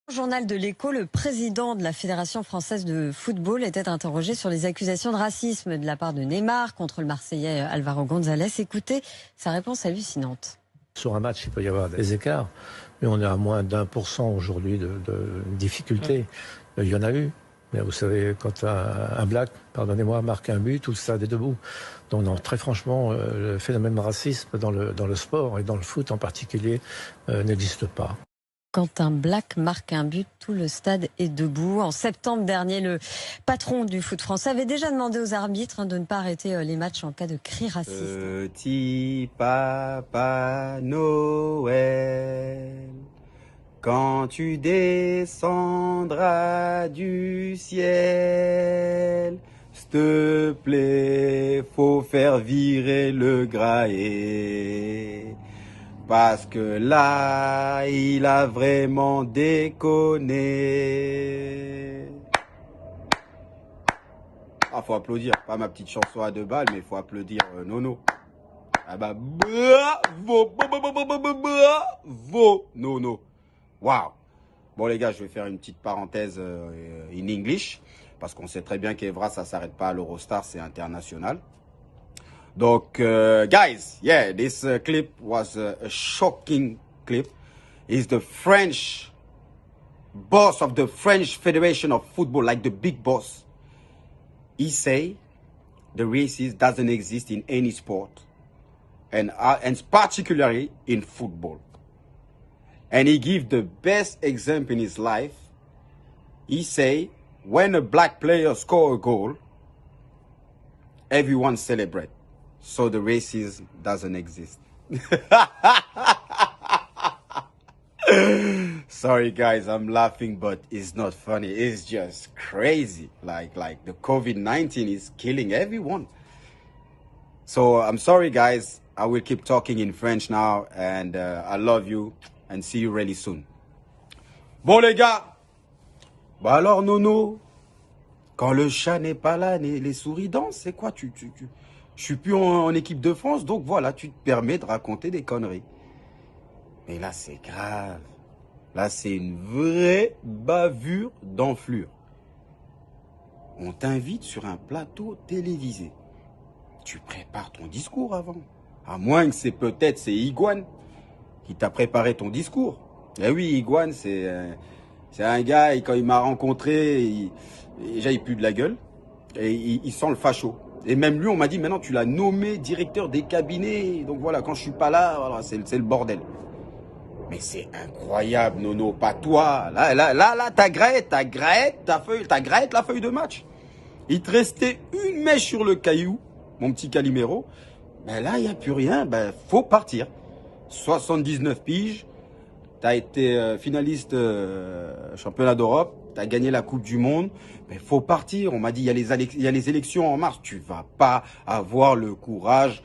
Journal de l'Écho, le président de la Fédération française de football était interrogé sur les accusations de racisme de la part de Neymar contre le Marseillais Álvaro González. Écoutez sa réponse hallucinante. Sur un match, il peut y avoir des écarts, mais on est à moins d'1% aujourd'hui de difficultés. Il y en a eu. Mais vous savez, quand un black, pardonnez-moi, marque un but, tout le stade est debout. Donc non, très franchement, le phénomène de racisme dans le sport et dans le foot en particulier n'existe pas. Quand un black marque un but, tout le stade est debout. En septembre dernier, le patron du foot français avait déjà demandé aux arbitres de ne pas arrêter les matchs en cas de cris racistes. Petit Papa Noël, quand tu descendras du ciel, s'il te plaît, faut faire virer le graët. Parce que là, il a vraiment déconné. Ah, faut applaudir. Pas ma petite chanson à 2 balles, mais faut applaudir Nono. Ah bah, bravo, bravo, Nono. Waouh. Bon les gars, je vais faire une petite parenthèse in English. Parce qu'on sait très bien qu'Evra, ça s'arrête pas à l'Eurostar, c'est international. Donc, guys, yeah, this clip was a shocking clip. He's the French boss of the French Federation of Football, like the big boss. He say the racism doesn't exist in any sport, and particularly in football. And he give the best example in his life. He say when a black player score a goal, everyone celebrate. So the racism doesn't exist. Sorry guys, I'm laughing, but it's not funny. It's just crazy. Like the COVID-19 is killing everyone. So I'm sorry guys. I will keep talking in French now, and I love you and see you really soon. Bon les gars, bah alors Nono, quand le chat n'est pas là, les souris dansent, c'est quoi je suis plus en équipe de France, donc voilà, tu te permets de raconter des conneries. Mais là, c'est grave. Là, c'est une vraie bavure d'enflure. On t'invite sur un plateau télévisé. Tu prépares ton discours avant. À moins que c'est Iguane qui t'a préparé ton discours. Eh oui, Iguane, c'est un gars, et quand il m'a rencontré, déjà, il pue de la gueule. Et il sent le facho. Et même lui, on m'a dit, maintenant, tu l'as nommé directeur des cabinets. Donc voilà, quand je suis pas là, voilà, c'est le bordel. Mais c'est incroyable, Nono, pas toi. Là, ta graette la feuille de match. Il te restait une mèche sur le caillou, mon petit Calimero. Ben là, il n'y a plus rien, ben faut partir. 79 piges, t'as été finaliste championnat d'Europe, t'as gagné la Coupe du Monde. Mais faut partir. On m'a dit, il y a les élections en mars. Tu vas pas avoir le courage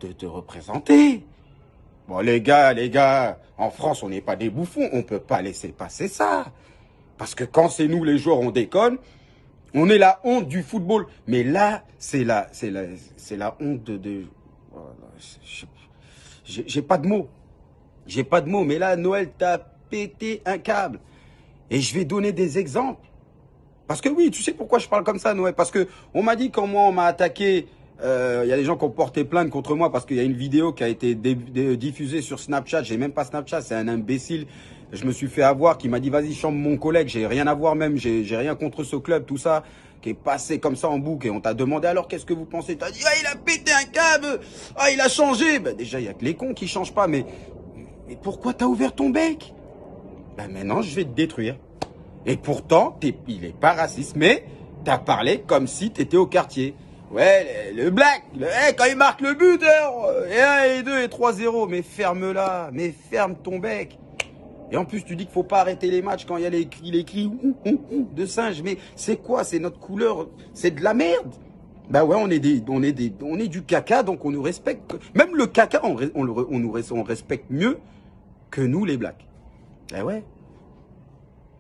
de te représenter. Bon, les gars, en France, on n'est pas des bouffons. On peut pas laisser passer ça. Parce que quand c'est nous, les joueurs, on déconne, on est la honte du football. Mais là, c'est la honte de j'ai pas de mots. J'ai pas de mots. Mais là, Noël t'a pété un câble. Et je vais donner des exemples. Parce que oui, tu sais pourquoi je parle comme ça, Noël? Parce que on m'a dit quand moi on m'a attaqué, il y a des gens qui ont porté plainte contre moi parce qu'il y a une vidéo qui a été diffusée sur Snapchat. J'ai même pas Snapchat, c'est un imbécile. Je me suis fait avoir qui m'a dit vas-y chambre mon collègue, j'ai rien à voir même, j'ai rien contre ce club, tout ça, qui est passé comme ça en boucle et on t'a demandé alors qu'est-ce que vous pensez? T'as dit ah il a pété un câble, ah il a changé. Ben déjà il y a que les cons qui changent pas, mais pourquoi t'as ouvert ton bec? Ben maintenant je vais te détruire. Et pourtant, il est pas raciste, mais t'as parlé comme si t'étais au quartier. Ouais, le black, quand il marque le but, et 1, et 2, et 3-0, mais ferme-la, mais ferme ton bec. Et en plus, tu dis qu'il faut pas arrêter les matchs quand il y a les cris de singe. Mais c'est quoi? C'est notre couleur, c'est de la merde. Bah ouais, on est du caca, donc on nous respecte. Même le caca, on respecte mieux que nous, les blacks. Bah ouais.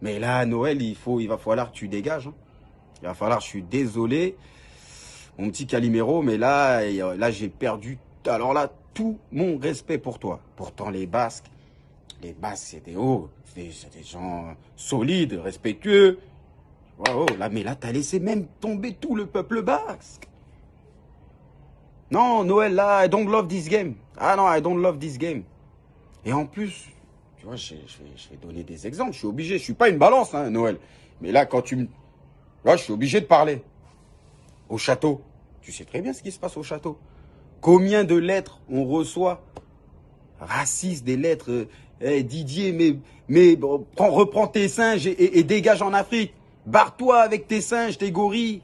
Mais là, Noël, il va falloir que tu dégages. Hein. Il va falloir, je suis désolé, mon petit Calimero, mais là j'ai perdu, alors là, tout mon respect pour toi. Pourtant, les Basques, les Basques, c'était des gens solides, respectueux. Oh, là, mais là, t'as laissé même tomber tout le peuple basque. Non, Noël, là, I don't love this game. Ah non, I don't love this game. Et en plus, tu vois, je vais donner des exemples. Je suis obligé. Je suis pas une balance, hein, Noël. Mais là, quand tu me... Là, je suis obligé de parler. Au château. Tu sais très bien ce qui se passe au château. Combien de lettres on reçoit racistes, des lettres... Didier, mais bon, reprends tes singes et dégage en Afrique. Barre-toi avec tes singes, tes gorilles.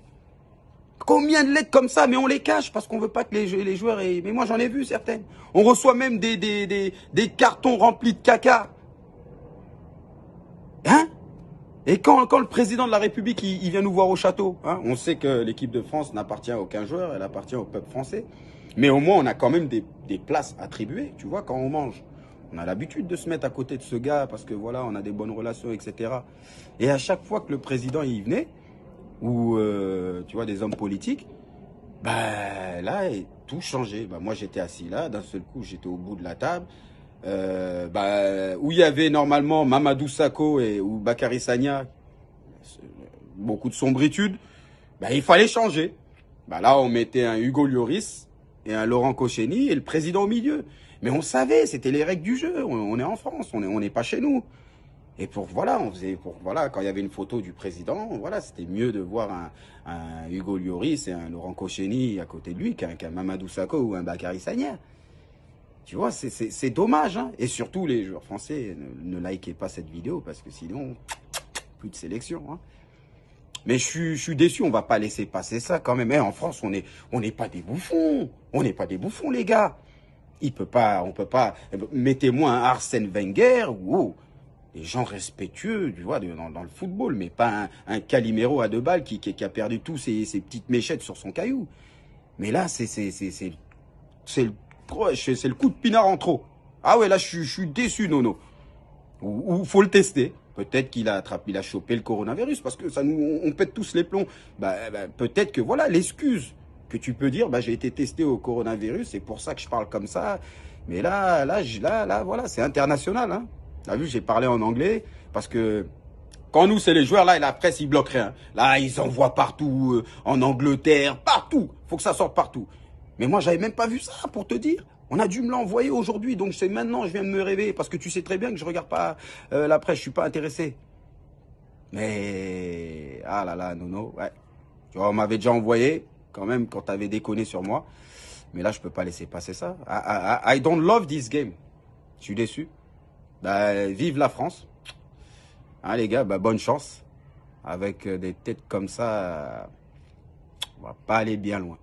Combien de lettres comme ça, mais on les cache parce qu'on veut pas que les joueurs aient... Mais moi, j'en ai vu certaines. On reçoit même des cartons remplis de caca. Hein? Et quand le président de la République, il vient nous voir au château, hein, on sait que l'équipe de France n'appartient à aucun joueur, elle appartient au peuple français. Mais au moins, on a quand même des places attribuées, tu vois, quand on mange. On a l'habitude de se mettre à côté de ce gars parce que voilà, on a des bonnes relations, etc. Et à chaque fois que le président y venait, ou tu vois, des hommes politiques, bah là, tout changeait. Bah, moi, j'étais assis là, d'un seul coup, j'étais au bout de la table. Où il y avait normalement Mamadou Sakho ou Bakary Sagna, beaucoup de sombritude, bah, il fallait changer. Bah, là, on mettait un Hugo Lloris et un Laurent Koscielny et le président au milieu. Mais on savait, c'était les règles du jeu. On est en France, on n'est pas chez nous. Et voilà, quand il y avait une photo du président, voilà, c'était mieux de voir un Hugo Lloris et un Laurent Koscielny à côté de lui qu'un Mamadou Sakho ou un Bakary Sagna. Tu vois, c'est dommage, hein. Et surtout, les joueurs français, ne likez pas cette vidéo parce que sinon, plus de sélection, hein. Mais je suis déçu, on va pas laisser passer ça quand même. En France, on n'est pas des bouffons. On n'est pas des bouffons, les gars. On peut pas. Mettez-moi un Arsène Wenger ou des gens respectueux, tu vois, dans le football, mais pas un Calimero à 2 balles qui a perdu tous ses petites méchettes sur son caillou. Mais là, c'est le coup de pinard en trop. Ah ouais, là, je suis déçu, Nono. Ou faut le tester. Peut-être qu'il a chopé le coronavirus parce que on pète tous les plombs. Peut-être que voilà l'excuse que tu peux dire. J'ai été testé au coronavirus, c'est pour ça que je parle comme ça. Mais là, voilà, c'est international. Hein. T'as vu, j'ai parlé en anglais parce que quand nous, c'est les joueurs, là, et la presse, ils bloquent rien. Là, ils envoient partout, en Angleterre, partout. Faut que ça sorte partout. Mais moi, j'avais même pas vu ça, pour te dire. On a dû me l'envoyer aujourd'hui, donc c'est maintenant, je viens de me réveiller, parce que tu sais très bien que je regarde pas la presse, je suis pas intéressé. Mais, ah là là, Nono, ouais. Tu vois, on m'avait déjà envoyé, quand même, quand t'avais déconné sur moi. Mais là, je peux pas laisser passer ça. I don't love this game. Je suis déçu. Vive la France. Hein, les gars, bonne chance. Avec des têtes comme ça, on va pas aller bien loin.